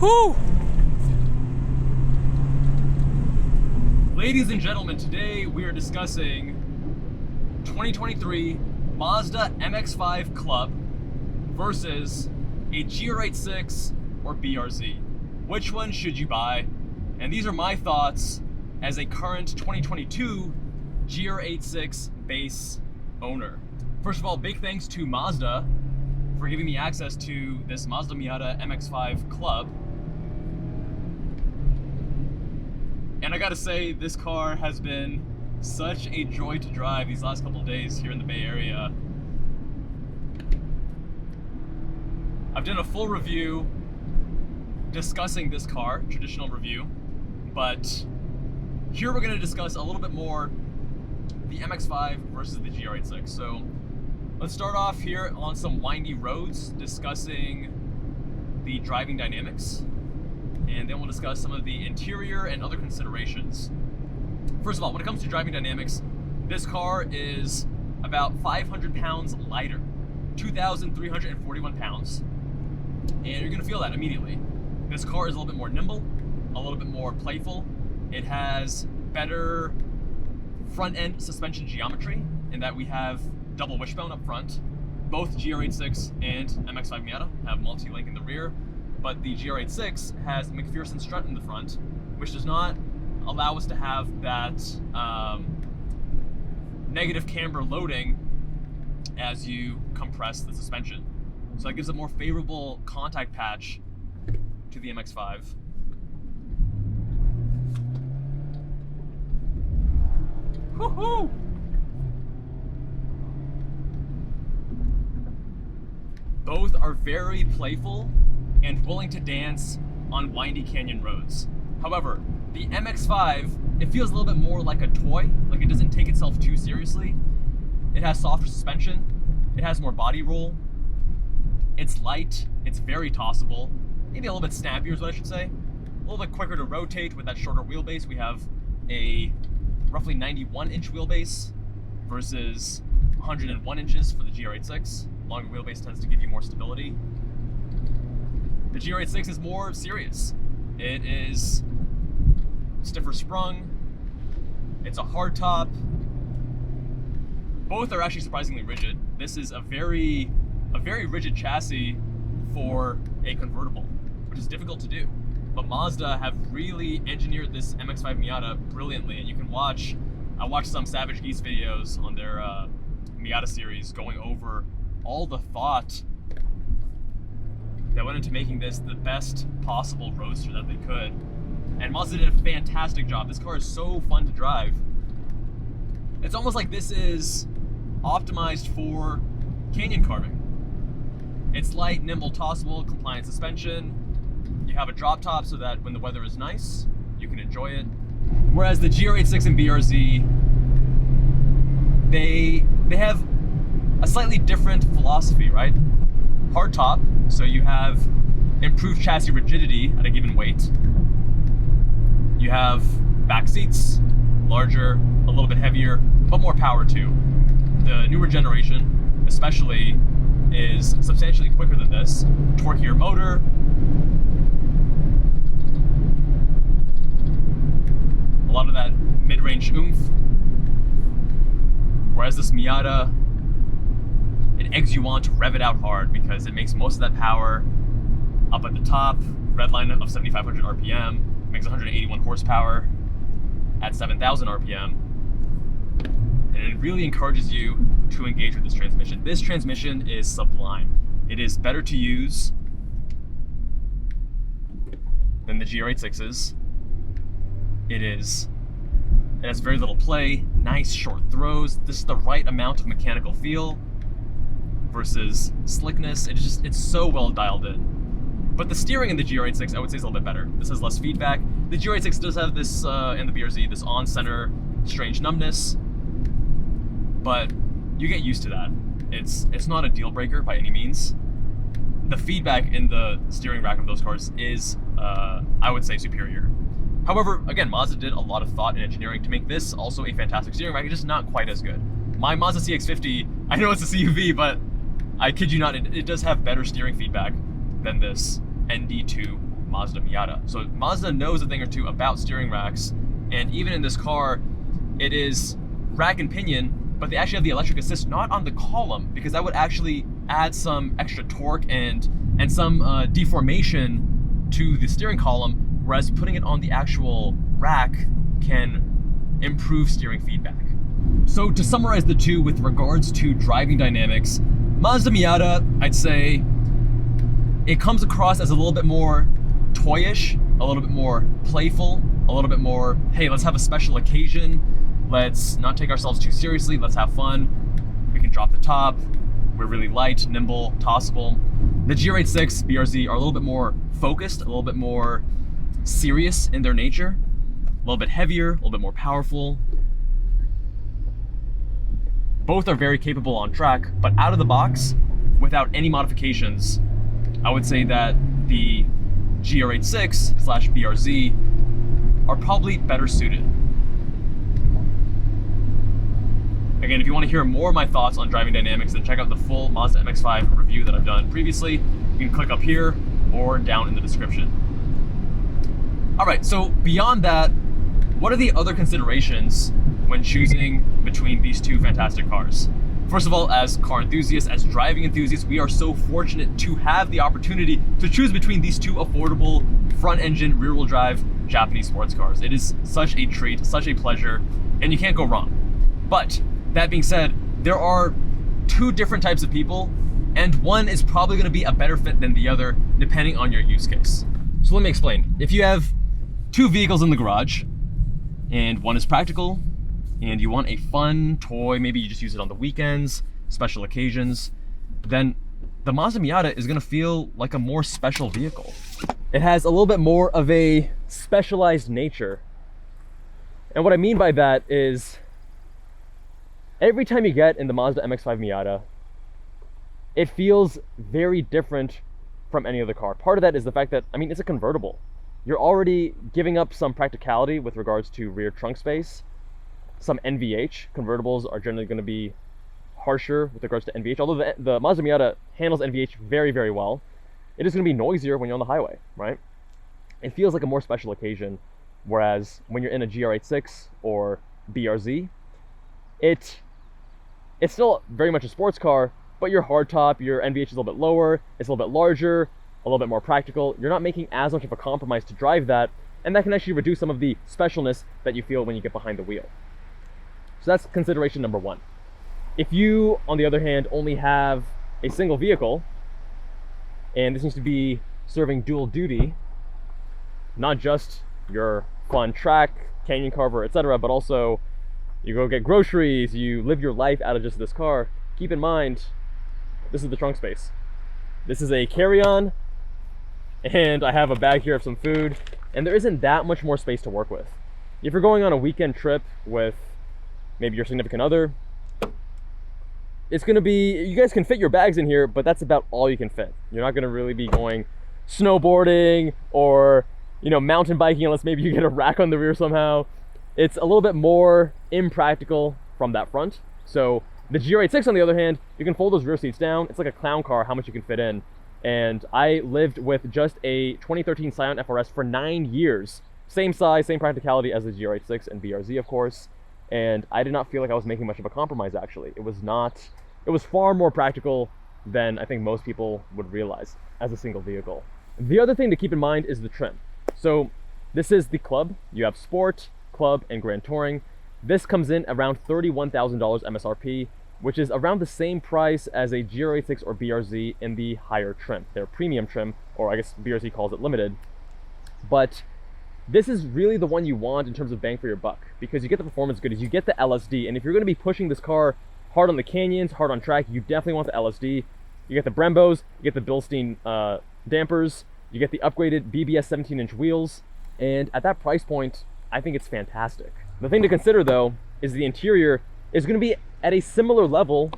Woohoo! Ladies and gentlemen, today we are discussing 2023 Mazda MX-5 Club versus a GR86 or BRZ. Which one should you buy? And these are my thoughts as a current 2022 GR86 base owner. First of all, big thanks to Mazda for giving me access to this Mazda Miata MX-5 Club. And I gotta say, this car has been such a joy to drive these last couple of days here in the Bay Area. I've done a full review discussing this car, traditional review, but here we're gonna discuss a little bit more the MX-5 versus the GR86. So let's start off here on some windy roads, discussing the driving dynamics, and then we'll discuss some of the interior and other considerations. First of all, when it comes to driving dynamics, this car is about 500 pounds lighter, 2,341 pounds, and you're gonna feel that immediately. This car is a little bit more nimble, a little bit more playful. It has better front end suspension geometry in that we have double wishbone up front. Both GR86 and MX-5 Miata have multi-link in the rear, but the GR86 has the McPherson strut in the front, which does not allow us to have that negative camber loading as you compress the suspension. So that gives a more favorable contact patch to the MX-5. Woohoo! Both are very playful and willing to dance on windy canyon roads. However, the MX-5, it feels a little bit more like a toy, like it doesn't take itself too seriously. It has softer suspension, it has more body roll, it's light, it's very tossable, maybe a little bit snappier is what I should say. A little bit quicker to rotate with that shorter wheelbase. We have a roughly 91-inch wheelbase versus 101 inches for the GR86. Longer wheelbase tends to give you more stability. The GR86 is more serious. It is stiffer sprung. It's a hard top. Both are actually surprisingly rigid. This is a very rigid chassis for a convertible, which is difficult to do. But Mazda have really engineered this MX-5 Miata brilliantly, and you can watch, I watched some Savage Geese videos on their Miata series going over all the thought that went into making this the best possible roadster that they could. And Mazda did a fantastic job. This car is so fun to drive. It's almost like this is optimized for canyon carving. It's light, nimble, tossable, compliant suspension. You have a drop top so that when the weather is nice, you can enjoy it. Whereas the GR86 and BRZ, they have a slightly different philosophy, right? Hard top, so you have improved chassis rigidity at a given weight. You have back seats, larger, a little bit heavier, but more power too. The newer generation, especially, is substantially quicker than this. Torquier motor, a lot of that mid-range oomph. Whereas this Miata, it eggs you on to rev it out hard because it makes most of that power up at the top, red line of 7,500 RPM, makes 181 horsepower at 7,000 RPM. And it really encourages you to engage with this transmission. This transmission is sublime. It is better to use than the GR86s. It has very little play, nice short throws. This is the right amount of mechanical feel versus slickness. It's so well dialed in. But the steering in the GR86, I would say, is a little bit better. This has less feedback. The GR86 does have this, and the BRZ, this on-center strange numbness, but you get used to that. It's not a deal breaker by any means. The feedback in the steering rack of those cars is, I would say, superior. However, again, Mazda did a lot of thought and engineering to make this also a fantastic steering rack. It's just not quite as good. My Mazda CX-50, I know it's a CUV, but I kid you not, it does have better steering feedback than this ND2 Mazda Miata. So Mazda knows a thing or two about steering racks, and even in this car, it is rack and pinion, but they actually have the electric assist not on the column, because that would actually add some extra torque and some deformation to the steering column, whereas putting it on the actual rack can improve steering feedback. So to summarize the two with regards to driving dynamics, Mazda Miata, I'd say it comes across as a little bit more toyish, a little bit more playful, a little bit more, hey, let's have a special occasion, let's not take ourselves too seriously, let's have fun, we can drop the top, we're really light, nimble, tossable. The GR86, BRZ are a little bit more focused, a little bit more serious in their nature, a little bit heavier, a little bit more powerful. Both are very capable on track, but out of the box, without any modifications, I would say that the GR86/BRZ are probably better suited. Again, if you want to hear more of my thoughts on driving dynamics, then check out the full Mazda MX-5 review that I've done previously. You can click up here or down in the description. All right, so beyond that, what are the other considerations when choosing between these two fantastic cars? First of all, as car enthusiasts, as driving enthusiasts, we are so fortunate to have the opportunity to choose between these two affordable front-engine, rear-wheel drive Japanese sports cars. It is such a treat, such a pleasure, and you can't go wrong. But that being said, there are two different types of people, and one is probably going to be a better fit than the other, depending on your use case. So let me explain. If you have two vehicles in the garage, and one is practical, and you want a fun toy, maybe you just use it on the weekends, special occasions, then the Mazda Miata is gonna feel like a more special vehicle. It has a little bit more of a specialized nature. And what I mean by that is, every time you get in the Mazda MX-5 Miata, it feels very different from any other car. Part of that is the fact that, I mean, it's a convertible. You're already giving up some practicality with regards to rear trunk space, some NVH. Convertibles are generally going to be harsher with regards to NVH, although the Mazda Miata handles NVH very, very well. It is going to be noisier when you're on the highway, right? It feels like a more special occasion, whereas when you're in a GR86 or BRZ, it's still very much a sports car, but your hardtop, your NVH is a little bit lower, it's a little bit larger, a little bit more practical. You're not making as much of a compromise to drive that, and that can actually reduce some of the specialness that you feel when you get behind the wheel. So that's consideration number one. If you, on the other hand, only have a single vehicle, and this needs to be serving dual duty, not just your fun track, canyon carver, etc., but also you go get groceries, you live your life out of just this car, keep in mind, this is the trunk space. This is a carry-on, and I have a bag here of some food, and there isn't that much more space to work with. If you're going on a weekend trip with maybe your significant other, it's gonna be, you guys can fit your bags in here, but that's about all you can fit. You're not gonna really be going snowboarding or, you know, mountain biking unless maybe you get a rack on the rear somehow. It's a little bit more impractical from that front. So the GR86, on the other hand, you can fold those rear seats down. It's like a clown car, how much you can fit in. And I lived with just a 2013 Scion FRS for 9 years. Same size, same practicality as the GR86 and BRZ, of course. And I did not feel like I was making much of a compromise, actually. It was far more practical than I think most people would realize as a single vehicle. The other thing to keep in mind is the trim. So this is the Club. You have Sport, Club, and Grand Touring. This comes in around $31,000 MSRP, which is around the same price as a GR86 or BRZ in the higher trim. They're premium trim, or I guess BRZ calls it limited. But this is really the one you want in terms of bang for your buck, because you get the performance goodies, you get the LSD, and if you're going to be pushing this car hard on the canyons, hard on track, you definitely want the LSD. You get the Brembos, you get the Bilstein dampers, you get the upgraded BBS 17-inch wheels, and at that price point, I think it's fantastic. The thing to consider, though, is the interior is going to be at a similar level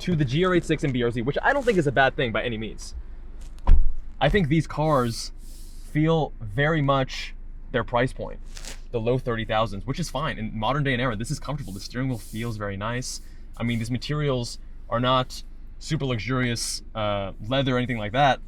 to the GR86 and BRZ, which I don't think is a bad thing by any means. I think these cars feel very much their price point, the low 30,000s, which is fine. In modern day and era, this is comfortable. The steering wheel feels very nice. I mean, these materials are not super luxurious leather or anything like that,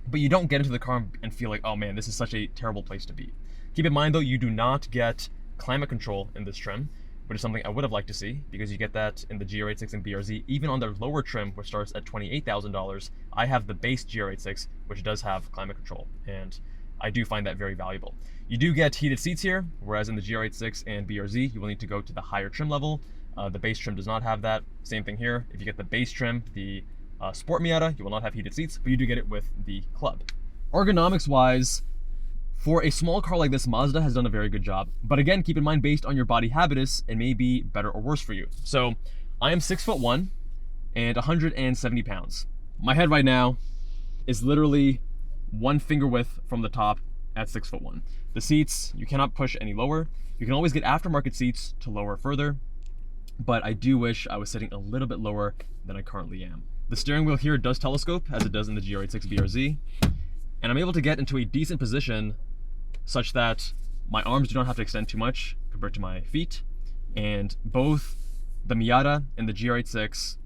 but you don't get into the car and feel like, oh man, this is such a terrible place to be. Keep in mind though, you do not get climate control in this trim, which is something I would have liked to see, because you get that in the GR86 and BRZ. Even on their lower trim, which starts at $28,000, I have the base GR86, which does have climate control, and I do find that very valuable. You do get heated seats here, whereas in the GR86 and BRZ, you will need to go to the higher trim level. The base trim does not have that. Same thing here. If you get the base trim, the Sport Miata, you will not have heated seats, but you do get it with the Club. Ergonomics-wise, for a small car like this, Mazda has done a very good job. But again, keep in mind, based on your body habitus, it may be better or worse for you. So I am 6'1" and 170 pounds. My head right now is literally one finger width from the top at 6'1". The seats, you cannot push any lower. You can always get aftermarket seats to lower further, but I do wish I was sitting a little bit lower than I currently am. The steering wheel here does telescope, as it does in the GR86 BRZ, and I'm able to get into a decent position such that my arms do not have to extend too much compared to my feet, and both the Miata and the GR86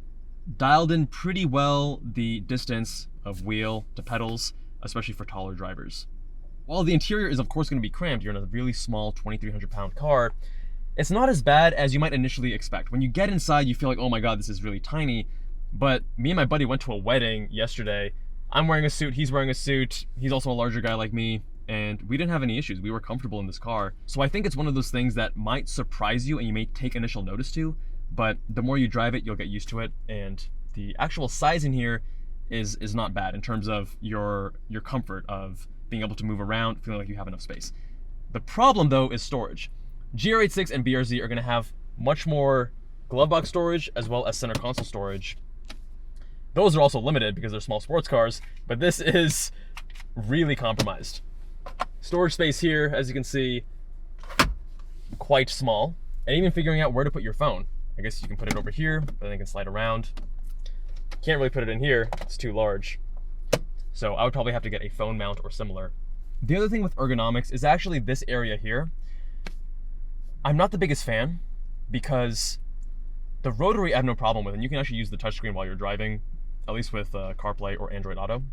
dialed in pretty well the distance of wheel to pedals, especially for taller drivers. While the interior is of course going to be cramped, you're in a really small 2,300 pound car, it's not as bad as you might initially expect. When you get inside, you feel like, oh my god, this is really tiny. But me and my buddy went to a wedding yesterday. I'm wearing a suit, he's wearing a suit, he's also a larger guy like me, and we didn't have any issues. We were comfortable in this car. So I think it's one of those things that might surprise you and you may take initial notice to, but the more you drive it, you'll get used to it, and the actual size in here is not bad in terms of your comfort of being able to move around, feeling like you have enough space. The problem though is storage. GR86 and BRZ are gonna have much more glove box storage as well as center console storage. Those are also limited because they're small sports cars, but this is really compromised. Storage space here, as you can see, quite small. And even figuring out where to put your phone. I guess you can put it over here, but then it can slide around. Can't really put it in here, it's too large. So I would probably have to get a phone mount or similar. The other thing with ergonomics is actually this area here. I'm not the biggest fan because the rotary I have no problem with, and you can actually use the touchscreen while you're driving, at least with CarPlay or Android Auto.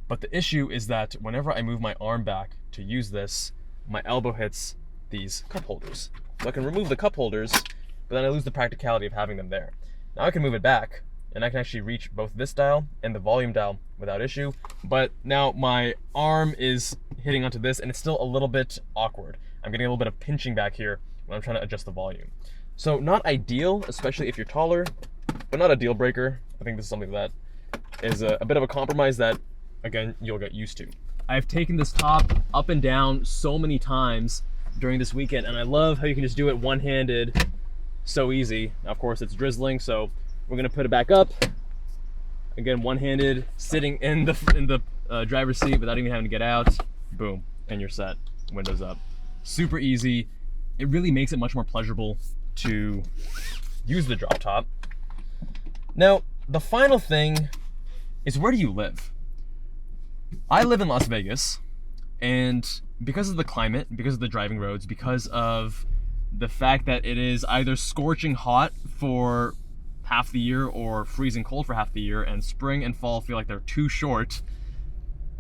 But the issue is that whenever I move my arm back to use this, my elbow hits these cup holders. So I can remove the cup holders, but then I lose the practicality of having them there. Now I can move it back, and I can actually reach both this dial and the volume dial without issue, but now my arm is hitting onto this and it's still a little bit awkward. I'm getting a little bit of pinching back here when I'm trying to adjust the volume. So not ideal, especially if you're taller, but not a deal breaker. I think this is something that is a bit of a compromise that, again, you'll get used to. I've taken this top up and down so many times during this weekend, and I love how you can just do it one-handed, so easy. Now, of course, it's drizzling, so we're gonna put it back up. Again, one-handed, sitting in the driver's seat without even having to get out. Boom, and you're set. Windows up. Super easy. It really makes it much more pleasurable to use the drop top. Now, the final thing is, where do you live? I live in Las Vegas, and because of the climate, because of the driving roads, because of the fact that it is either scorching hot for half the year or freezing cold for half the year, and spring and fall feel like they're too short,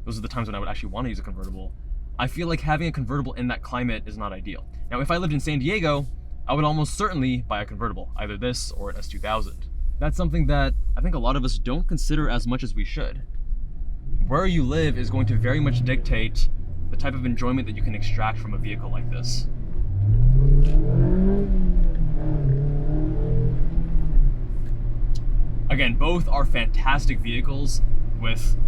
those are the times when I would actually want to use a convertible. I feel like having a convertible in that climate is not ideal. Now, if I lived in San Diego, I would almost certainly buy a convertible, either this or an S2000. That's something that I think a lot of us don't consider as much as we should. Where you live is going to very much dictate the type of enjoyment that you can extract from a vehicle like this. Again, both are fantastic vehicles with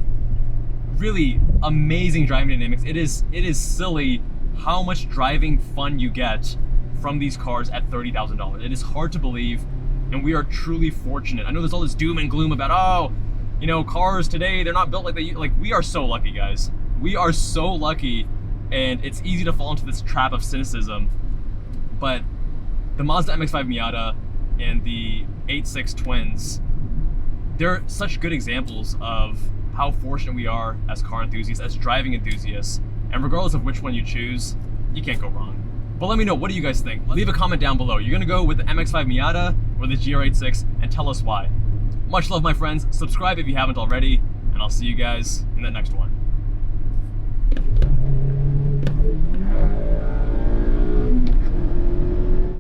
really amazing driving dynamics. It is silly how much driving fun you get from these cars at $30,000. It is hard to believe, and we are truly fortunate. I know there's all this doom and gloom about, oh, you know, cars today, they're not built like they, like, we are so lucky, guys. We are so lucky, and it's easy to fall into this trap of cynicism. But the Mazda MX-5 Miata and the 86 Twins, they're such good examples of how fortunate we are as car enthusiasts, as driving enthusiasts, and regardless of which one you choose, you can't go wrong. But let me know, what do you guys think? Leave a comment down below. You're gonna go with the MX-5 Miata or the GR86, and tell us why. Much love, my friends. Subscribe if you haven't already, and I'll see you guys in the next one.